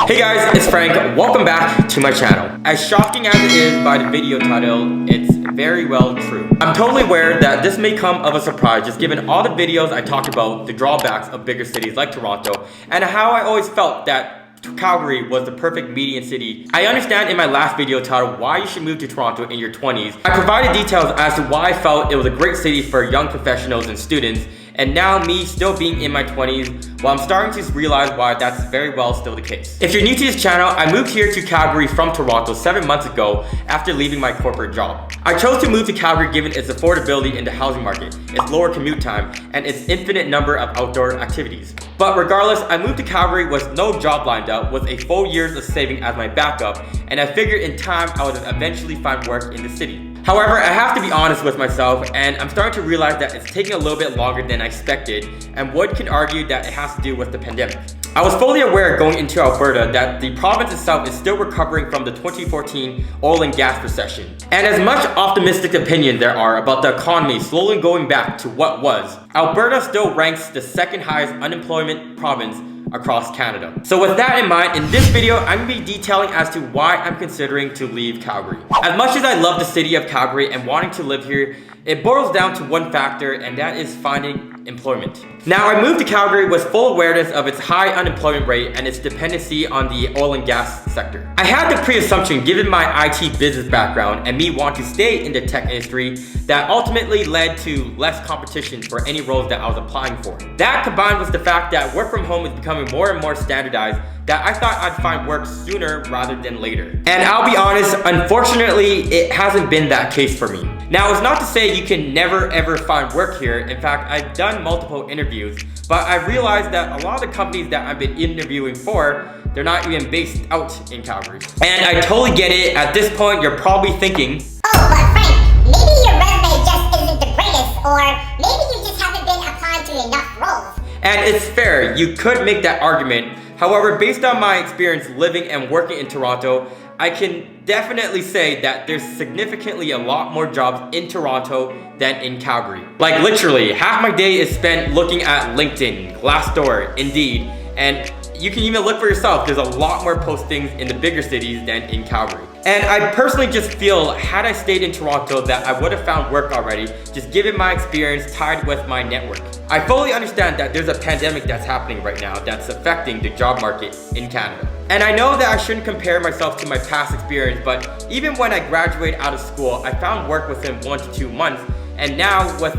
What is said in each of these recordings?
Hey guys, it's Frank. Welcome back to my channel. As shocking as it is by the video title, it's very well true. I'm totally aware that this may come of a surprise just given all the videos I talked about the drawbacks of bigger cities like Toronto and how I always felt that Calgary was the perfect median city. I understand in my last video titled why you should move to Toronto in your 20s. I provided details as to why I felt it was a great city for young professionals and students, and now me still being in my 20s, well, I'm starting to realize why that's very well still the case. If you're new to this channel, I moved here to Calgary from Toronto 7 months ago after leaving my corporate job. I chose to move to Calgary given its affordability in the housing market, its lower commute time, and its infinite number of outdoor activities. But regardless, I moved to Calgary with no job lined up, with a full years of saving as my backup, and I figured in time I would eventually find work in the city. However, I have to be honest with myself, and I'm starting to realize that it's taking a little bit longer than I expected, and one can argue that it has to do with the pandemic. I was fully aware going into Alberta that the province itself is still recovering from the 2014 oil and gas recession. And as much optimistic opinion there are about the economy slowly going back to what was, Alberta still ranks the second highest unemployment province across Canada. So with that in mind, in this video, I'm going to be detailing as to why I'm considering to leave Calgary. As much as I love the city of Calgary and wanting to live here, it boils down to one factor, and that is finding employment. Now, I moved to Calgary with full awareness of its high unemployment rate and its dependency on the oil and gas sector. I had the pre-assumption, given my IT business background and me wanting to stay in the tech industry, that ultimately led to less competition for any roles that I was applying for. That combined with the fact that work from home is becoming more and more standardized, that I thought I'd find work sooner rather than later. And I'll be honest, unfortunately, it hasn't been that case for me. Now, it's not to say you can never ever find work here. In fact, I've done multiple interviews, but I realized that a lot of the companies that I've been interviewing for, they're not even based out in Calgary. And I totally get it. At this point, you're probably thinking, oh, but Frank, maybe your resume just isn't the greatest, or maybe you just haven't been applying to enough roles. And it's fair, you could make that argument. However, based on my experience living and working in Toronto, I can definitely say that there's significantly a lot more jobs in Toronto than in Calgary. Like literally, half my day is spent looking at LinkedIn, Glassdoor, Indeed, and you can even look for yourself. There's a lot more postings in the bigger cities than in Calgary. And I personally just feel, had I stayed in Toronto, that I would have found work already, just given my experience tied with my network. I fully understand that there's a pandemic that's happening right now that's affecting the job market in Canada. And I know that I shouldn't compare myself to my past experience, but even when I graduated out of school, I found work within 1 to 2 months. And now, with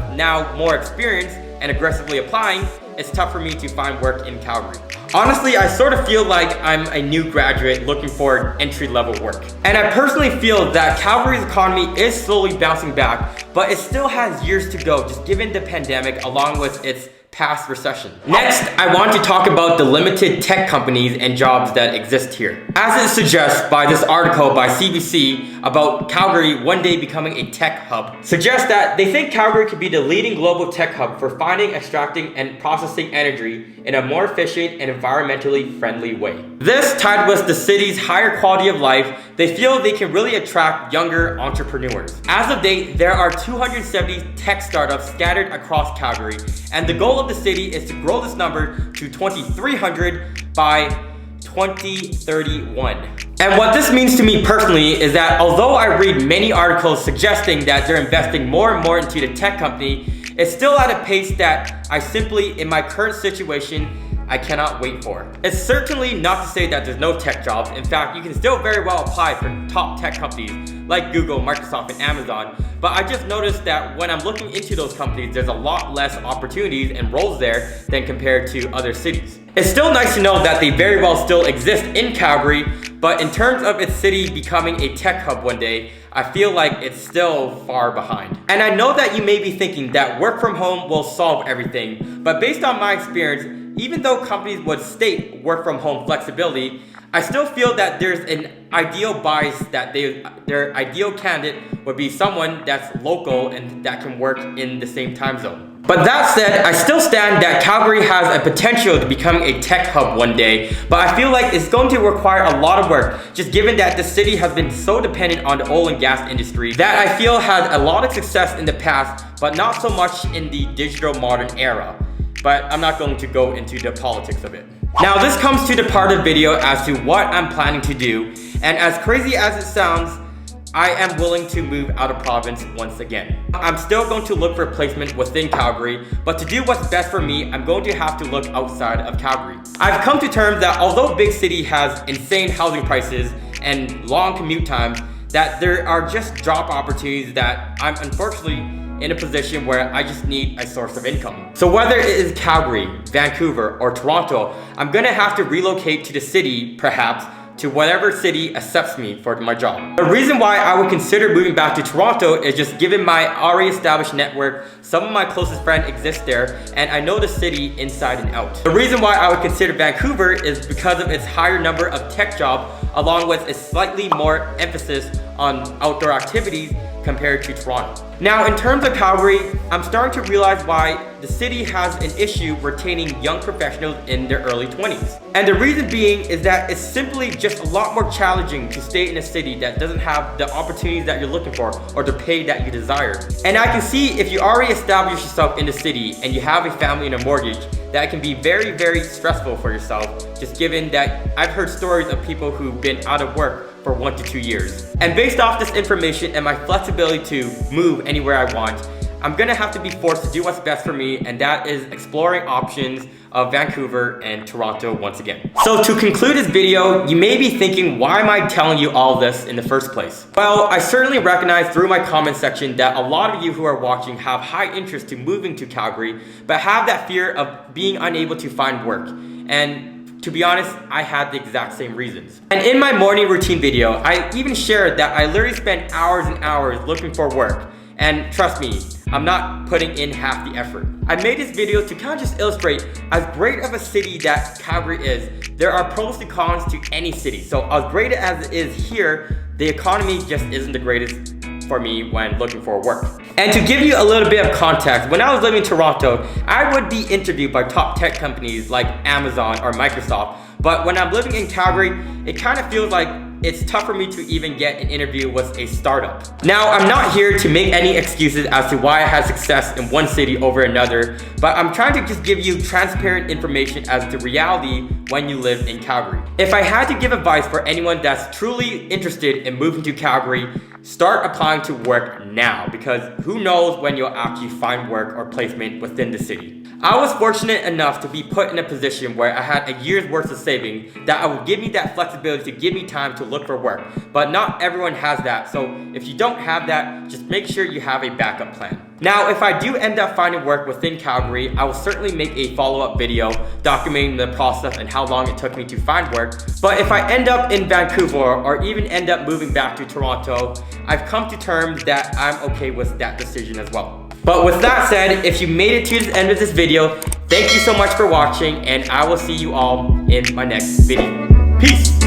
more experience and aggressively applying, it's tough for me to find work in Calgary. Honestly, I sort of feel like I'm a new graduate looking for entry-level work. And I personally feel that Calgary's economy is slowly bouncing back, but it still has years to go, just given the pandemic along with its past recession. Next, I want to talk about the limited tech companies and jobs that exist here. As it suggests by this article by CBC about Calgary one day becoming a tech hub, suggests that they think Calgary could be the leading global tech hub for finding, extracting, and processing energy in a more efficient and environmentally friendly way. This, tied with the city's higher quality of life, they feel they can really attract younger entrepreneurs. As of date, there are 270 tech startups scattered across Calgary, and the goal of the city is to grow this number to 2,300 by 2031. And what this means to me personally is that although I read many articles suggesting that they're investing more and more into the tech company, it's still at a pace that I simply, in my current situation, I cannot wait for. It's certainly not to say that there's no tech jobs. In fact, you can still very well apply for top tech companies like Google, Microsoft, and Amazon. But I just noticed that when I'm looking into those companies, there's a lot less opportunities and roles there than compared to other cities. It's still nice to know that they very well still exist in Calgary, but in terms of its city becoming a tech hub one day, I feel like it's still far behind. And I know that you may be thinking that work from home will solve everything, but based on my experience, even though companies would state work from home flexibility, I still feel that there's an ideal bias that their ideal candidate would be someone that's local and that can work in the same time zone. But that said, I still stand that Calgary has a potential to become a tech hub one day, but I feel like it's going to require a lot of work, just given that the city has been so dependent on the oil and gas industry that I feel had a lot of success in the past, but not so much in the digital modern era. but I'm not going to go into the politics of it. Now this comes to the part of the video as to what I'm planning to do, and as crazy as it sounds, I am willing to move out of province once again. I'm still going to look for a placement within Calgary, but to do what's best for me, I'm going to have to look outside of Calgary. I've come to terms that although big city has insane housing prices and long commute times, that there are just job opportunities that I'm unfortunately in a position where I just need a source of income. So whether it is Calgary, Vancouver, or Toronto, I'm gonna have to relocate to the city, perhaps, to whatever city accepts me for my job. The reason why I would consider moving back to Toronto is just given my already established network, some of my closest friends exist there, and I know the city inside and out. The reason why I would consider Vancouver is because of its higher number of tech jobs, along with its slightly more emphasis on outdoor activities compared to Toronto. Now, in terms of Calgary, I'm starting to realize why the city has an issue retaining young professionals in their early 20s. And the reason being is that it's simply just a lot more challenging to stay in a city that doesn't have the opportunities that you're looking for or the pay that you desire. And I can see if you already established yourself in the city and you have a family and a mortgage, that can be very, very stressful for yourself, just given that I've heard stories of people who've been out of work for 1 to 2 years. And based off this information and my flexibility to move anywhere I want, I'm gonna have to be forced to do what's best for me, and that is exploring options of Vancouver and Toronto once again. So to conclude this video, you may be thinking, why am I telling you all this in the first place? Well, I certainly recognize through my comment section that a lot of you who are watching have high interest to moving to Calgary, but have that fear of being unable to find work. And to be honest, I had the exact same reasons. And in my morning routine video, I even shared that I literally spent hours and hours looking for work. And trust me, I'm not putting in half the effort. I made this video to kind of just illustrate as great of a city that Calgary is, there are pros and cons to any city. So as great as it is here, the economy just isn't the greatest for me when looking for work. And to give you a little bit of context, when I was living in Toronto, I would be interviewed by top tech companies like Amazon or Microsoft. But when I'm living in Calgary, it kind of feels like it's tough for me to even get an interview with a startup. Now, I'm not here to make any excuses as to why I had success in one city over another, but I'm trying to just give you transparent information as to reality when you live in Calgary. If I had to give advice for anyone that's truly interested in moving to Calgary, start applying to work now, because who knows when you'll actually find work or placement within the city. I was fortunate enough to be put in a position where I had a year's worth of saving that would give me that flexibility to give me time to look for work, but not everyone has that. So if you don't have that, just make sure you have a backup plan. Now, if I do end up finding work within Calgary, I will certainly make a follow-up video documenting the process and how long it took me to find work. But if I end up in Vancouver or even end up moving back to Toronto, I've come to terms that I'm okay with that decision as well. But with that said, if you made it to the end of this video, thank you so much for watching, and I will see you all in my next video. Peace!